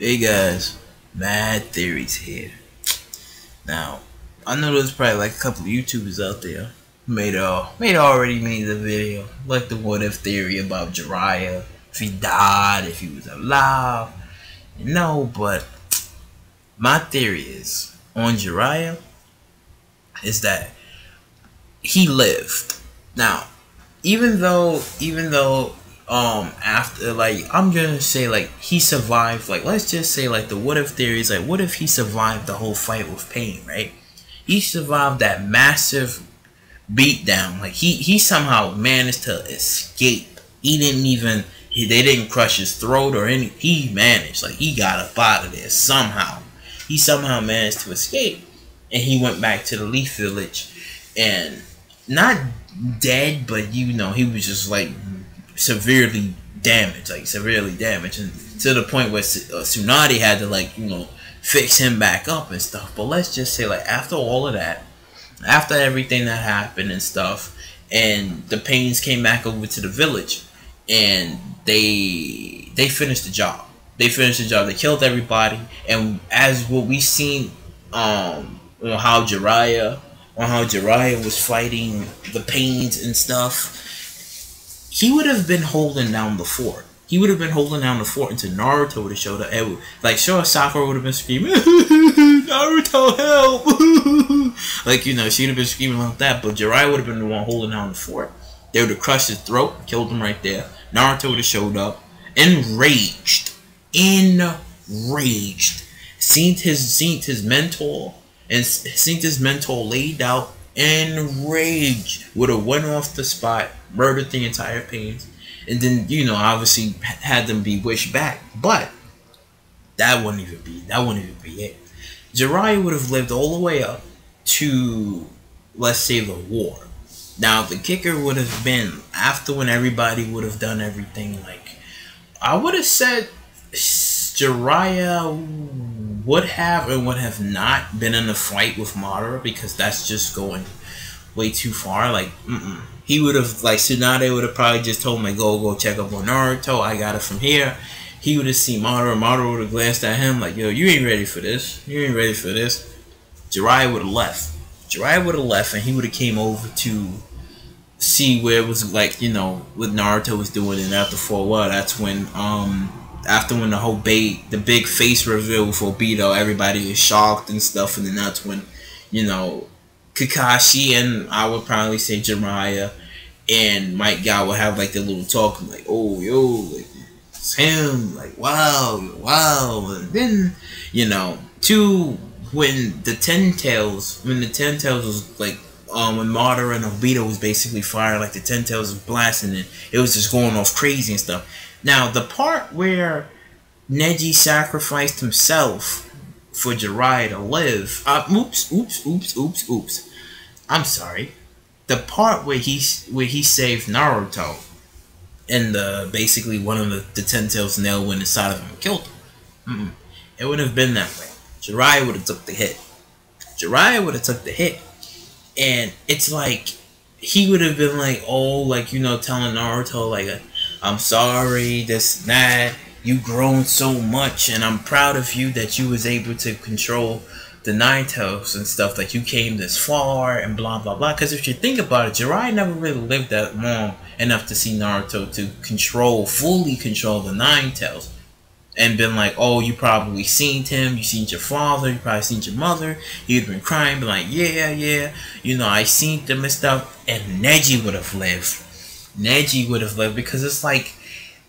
Hey guys, Mad Theories here. Now, I know there's probably like a couple of YouTubers out there already made the video, like the what if theory about Jiraiya, if he died, if he was alive. But my theory is on Jiraiya is that he lived. Now, even though after, like, I'm gonna say, like, he survived, like, let's just say, like, the what if theory is, like, what if he survived the whole fight with Pain, right? He survived that massive beatdown. Like, he somehow managed to escape. He didn't even, they didn't crush his throat or any, he managed, like, he got up out of there somehow. He somehow managed to escape, and he went back to the Leaf Village, and not dead, but, you know, he was just, like, severely damaged, and to the point where Tsunade had to, like, you know, fix him back up and stuff. But let's just say, like, after all of that, after everything that happened and stuff, and the Pains came back over to the village, and they finished the job. They killed everybody, and as what we seen, on how Jiraiya was fighting the Pains and stuff, he would have been holding down the fort. He would have been holding down the fort until Naruto would have showed up. Like, sure, Sakura would have been screaming, Naruto, help! Like, you know, she would have been screaming like that, but Jiraiya would have been the one holding down the fort. They would have crushed his throat, killed him right there. Naruto would have showed up, enraged, seen his mentor, and seen his mentor laid out, enraged, would have went off the spot, murdered the entire Pains, and then, you know, obviously had them be wished back. But that wouldn't even be it. Jiraiya would have lived all the way up to, let's say, the war. Now the kicker would have been after, when everybody would have done everything. Like, I would have said Jiraiya would have and would have not been in a fight with Madara, because that's just going way too far. Like, he would have, like, Tsunade would have probably just told him, like, go check up on Naruto, I got it from here. He would have seen Madara would have glanced at him like, yo, you ain't ready for this. Jiraiya would have left. And he would have came over to see where it was, like, you know, what Naruto was doing. And after, for a while, that's when after when the whole the big face reveal for Obito, everybody is shocked and stuff, and then that's when, you know, Kakashi and, I would probably say, Jiraiya and Might Guy will have, like, the little talk, like, oh, yo, like, it's him, like, wow, and then, you know, when the Ten Tails was, like, when Madara and Obito was basically firing, like, the Ten Tails was blasting it was just going off crazy and stuff. Now, the part where Neji sacrificed himself for Jiraiya to live, oops. I'm sorry. The part where he saved Naruto, and basically one of the Ten Tails nail went inside of him and killed him. It wouldn't have been that way. Jiraiya would have took the hit. And it's like, he would have been like, oh, like, you know, telling Naruto, like, I'm sorry, this and that, you've grown so much, and I'm proud of you that you was able to control the Nine Tails and stuff, like, you came this far, and blah, blah, blah. Because if you think about it, Jiraiya never really lived that long enough to see Naruto to fully control the Nine Tails. And been like, oh, you probably seen him, you seen your father, you probably seen your mother, you'd been crying, been like, yeah, you know, I seen them and stuff. And Neji would have lived. Because it's like,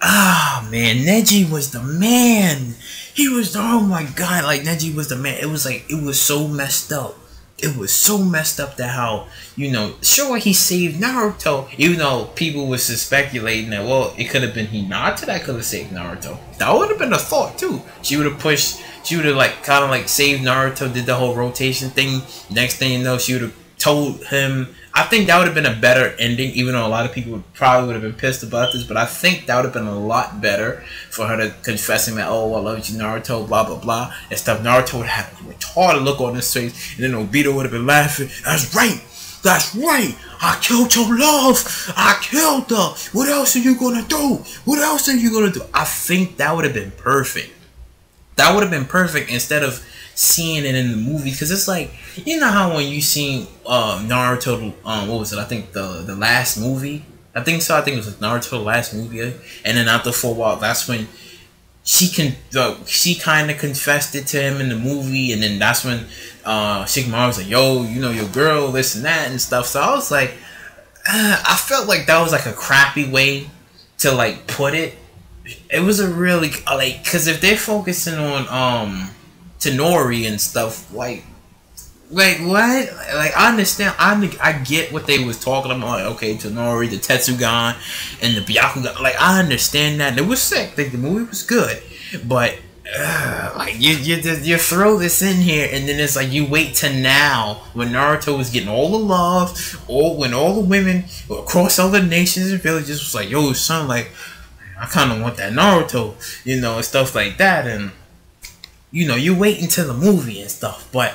man, Neji was the man. He was the, oh my god, like, Neji was the man. It was like, it was so messed up. That how, you know, sure, he saved Naruto, even though people was speculating that, well, it could have been Hinata that could have saved Naruto. That would have been a thought too. She would have like, kind of like saved Naruto, did the whole rotation thing. Next thing you know, she would have told him. I think that would have been a better ending, even though a lot of people probably would have been pissed about this, but I think that would have been a lot better for her to confess him that, oh, I love you, Naruto, blah, blah, blah, and stuff. Naruto would have a retarded look on his face, and then Obito would have been laughing. That's right, I killed your love, I killed her, what else are you gonna do? I think that would have been perfect. That would have been perfect instead of seeing it in the movie, because it's like, you know how when you seen Naruto, what was it? I think the last movie. I think so. I think it was Naruto the last movie, and then after for a while, that's when she kind of confessed it to him in the movie, and then that's when Shikamaru was like, "Yo, you know your girl, this and that and stuff." So I was like, I felt like that was like a crappy way to like put it. It was a really like, because if they're focusing on Tenori and stuff, like what? Like I understand, I get what they was talking about. Like, okay, Tenori, the Tetsugan, and the Byakugan. Like I understand that. And it was sick. Like the movie was good, but like you throw this in here, and then it's like you wait till now when Naruto was getting all the love, when all the women across other nations and villages was like, "Yo, son, like I kind of want that Naruto," you know, and stuff like that, and you know, you wait until the movie and stuff, but.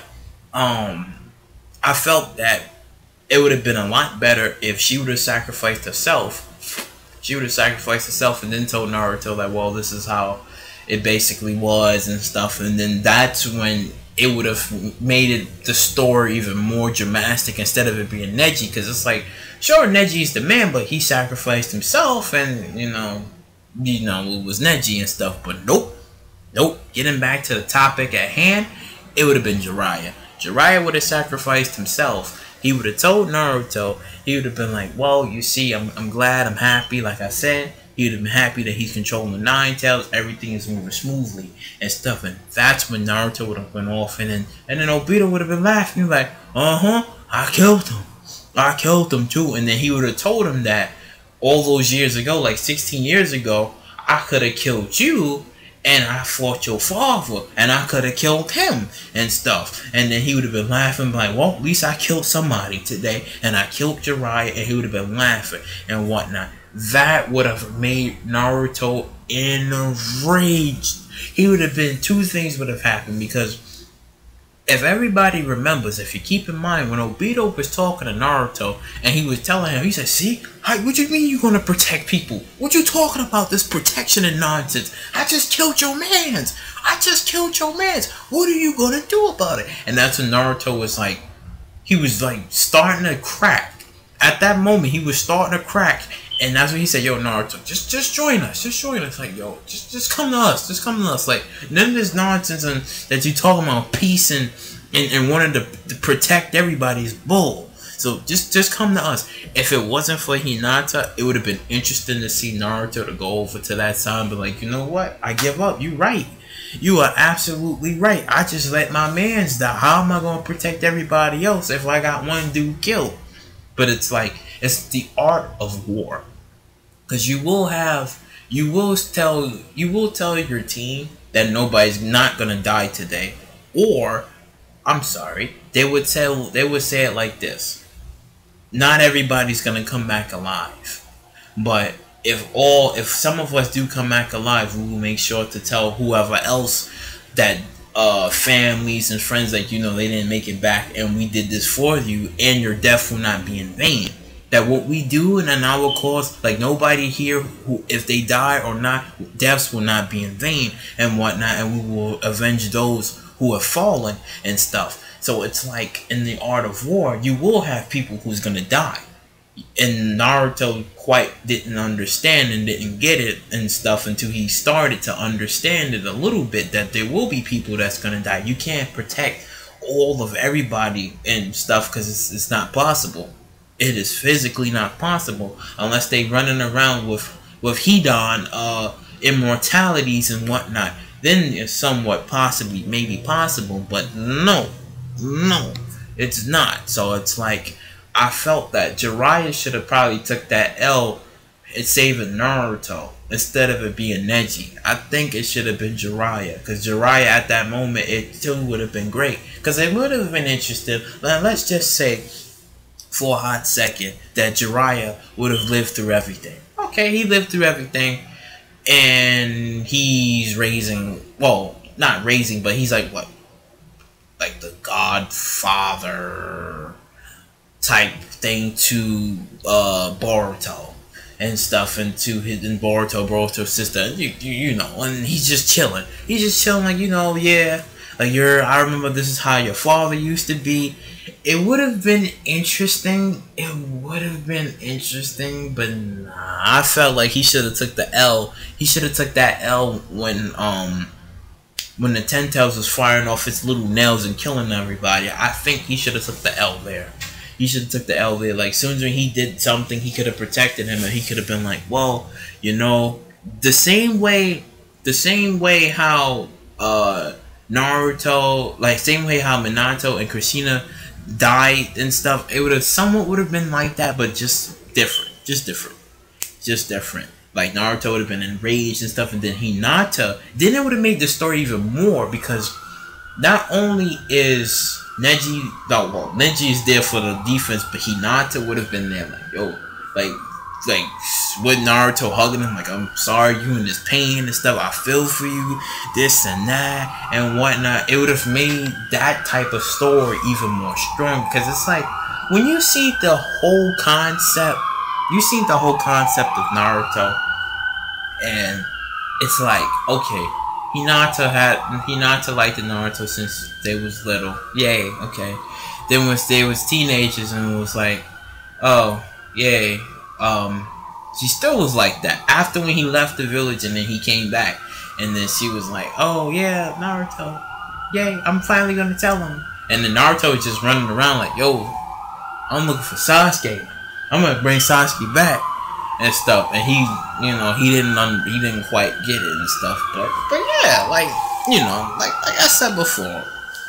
I felt that it would have been a lot better if she would have sacrificed herself. She would have sacrificed herself and then told Naruto that, well, this is how it basically was and stuff. And then that's when it would have made it the story even more dramatic instead of it being Neji. Because it's like, sure, Neji's the man, but he sacrificed himself, and you know, it was Neji and stuff. But nope. Getting back to the topic at hand, it would have been Jiraiya. Jiraiya would have sacrificed himself. He would have told Naruto. He would have been like, well, you see, I'm glad, I'm happy. Like I said, he would have been happy that he's controlling the Nine Tails. Everything is moving smoothly and stuff. And that's when Naruto would have went off. And then Obito would have been laughing. Like, I killed him. I killed him too. And then he would have told him that all those years ago, like 16 years ago, I could have killed you. And I fought your father, and I could have killed him and stuff. And then he would have been laughing, like, well, at least I killed somebody today, and I killed Jiraiya, and he would have been laughing and whatnot. That would have made Naruto enraged. He would have been, two things would have happened, because if everybody remembers, if you keep in mind, when Obito was talking to Naruto, and he was telling him, he said, see, what you mean you're going to protect people? What you talking about, this protection and nonsense? I just killed your mans. What are you going to do about it? And that's when Naruto was like, he was like starting to crack. At that moment, he was starting to crack. And that's when he said, yo, Naruto, just join us. Just join us. Like, yo, just come to us. Just come to us. Like, none of this nonsense and that you talking about peace and wanting to protect everybody is bull. So just come to us. If it wasn't for Hinata, it would have been interesting to see Naruto to go over to that side and be like, you know what? I give up. You right. You are absolutely right. I just let my mans die. How am I going to protect everybody else if I got one dude killed? But it's like, it's the art of war. Because you will tell your team that nobody's not gonna die today. Or, I'm sorry, they would say it like this. Not everybody's gonna come back alive. But if some of us do come back alive, we will make sure to tell whoever else that families and friends that they didn't make it back, and we did this for you, and your death will not be in vain. That what we do in our cause, like nobody here who, if they die or not, deaths will not be in vain and whatnot, and we will avenge those who have fallen and stuff. So it's like in the art of war, you will have people who's gonna die. And Naruto quite didn't understand and didn't get it and stuff until he started to understand it a little bit, that there will be people that's gonna die. You can't protect all of everybody and stuff because it's not possible. It is physically not possible unless they running around with Hidan immortalities and whatnot. Then it's somewhat maybe possible, but no, it's not. So it's like, I felt that Jiraiya should have probably took that L and saving Naruto instead of it being Neji. I think it should have been Jiraiya, because Jiraiya at that moment, it too would have been great, because it would have been interesting. Let's just say for a hot second that Jiraiya would have lived through everything. Okay, he lived through everything, and he's raising, well, not raising, but he's like what? Like the godfather type thing to Boruto. and stuff, and to his and Boruto's sister. You know, and he's just chilling. He's just chilling, like, you know, yeah, like I remember this is how your father used to be. It would have been interesting. It would have been interesting, but nah, I felt like he should have took the L. He should have took that L when the Ten Tails was firing off its little nails and killing everybody. I think he should have took the L there. He should have took the L there. Like, soon as he did something, he could have protected him, and he could have been like, well, you know, the same way how Naruto, like, same way how Minato and Kushina died and stuff, it would have somewhat would have been like that, but just different. Like, Naruto would have been enraged and stuff, and then Hinata, then it would have made the story even more, because not only is Neji, Neji is there for the defense, but Hinata would have been there, like, yo, like with Naruto hugging him, like, I'm sorry, you in this pain and stuff, I feel for you, this and that and whatnot. It would have made that type of story even more strong, because it's like, when you see the whole concept, of Naruto, and it's like, okay, Hinata liked Naruto since they was little. Yay, okay. Then once they was teenagers, and it was like, oh, yay. She still was like that after when he left the village, and then he came back, and then she was like, oh yeah, Naruto, yay, I'm finally gonna tell him. And then Naruto was just running around like, yo, I'm looking for Sasuke. I'm gonna bring Sasuke back and stuff. And he, you know, he didn't quite get it and stuff. But yeah, like, you know, like I said before,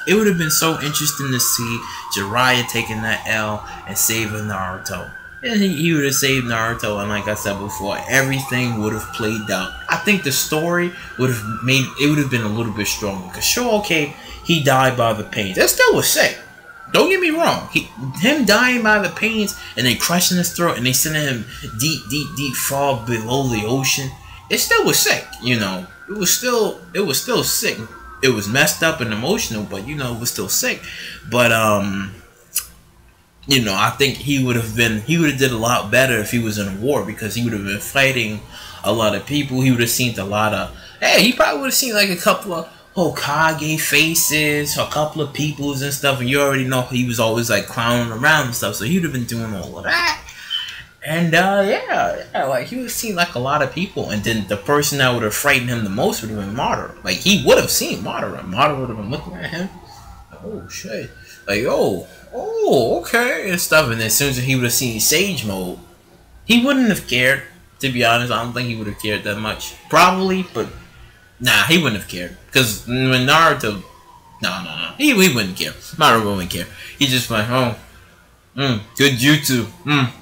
it would have been so interesting to see Jiraiya taking that L and saving Naruto. And he would have saved Naruto, and like I said before, everything would have played out. I think the story would have been a little bit stronger. Because sure, okay, he died by the pains. That still was sick. Don't get me wrong. Him dying by the pains and then crushing his throat and they sending him deep far below the ocean. It still was sick, you know. It was still sick. It was messed up and emotional, but you know, it was still sick. But you know, I think he would have did a lot better if he was in a war, because he would have been fighting a lot of people. He would have seen a lot of, he probably would have seen like a couple of Hokage faces, a couple of peoples and stuff, and you already know he was always like clowning around and stuff, so he would have been doing all of that. And yeah, like he would have seen like a lot of people, and then the person that would have frightened him the most would have been Madara. Like, he would have seen Madara. Madara would have been looking at him, like, oh shit, like, oh, okay, and stuff. And then as soon as he would have seen Sage Mode, he wouldn't have cared. To be honest, I don't think he would have cared that much. Probably, but nah, he wouldn't have cared. Because when Naruto, no, he wouldn't care. Madara wouldn't care. He just like, oh, good jutsu.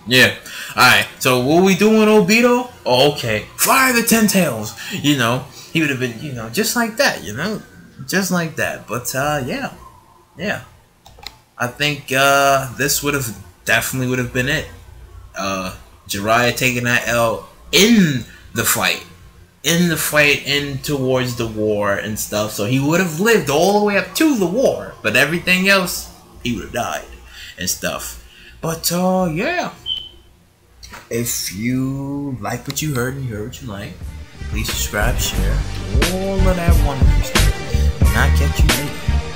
Yeah. Alright, so what we doing, Obito? Oh, okay. Fire the Ten Tails. You know, he would have been, you know, just like that, you know? Just like that. But, yeah. Yeah. I think, this definitely would have been it. Jiraiya taking that L in the fight. In towards the war and stuff. So he would have lived all the way up to the war. But everything else, he would have died and stuff. But, yeah. If you like what you heard and you heard what you like, please subscribe, share, all of that wonderful stuff. And I'll catch you later.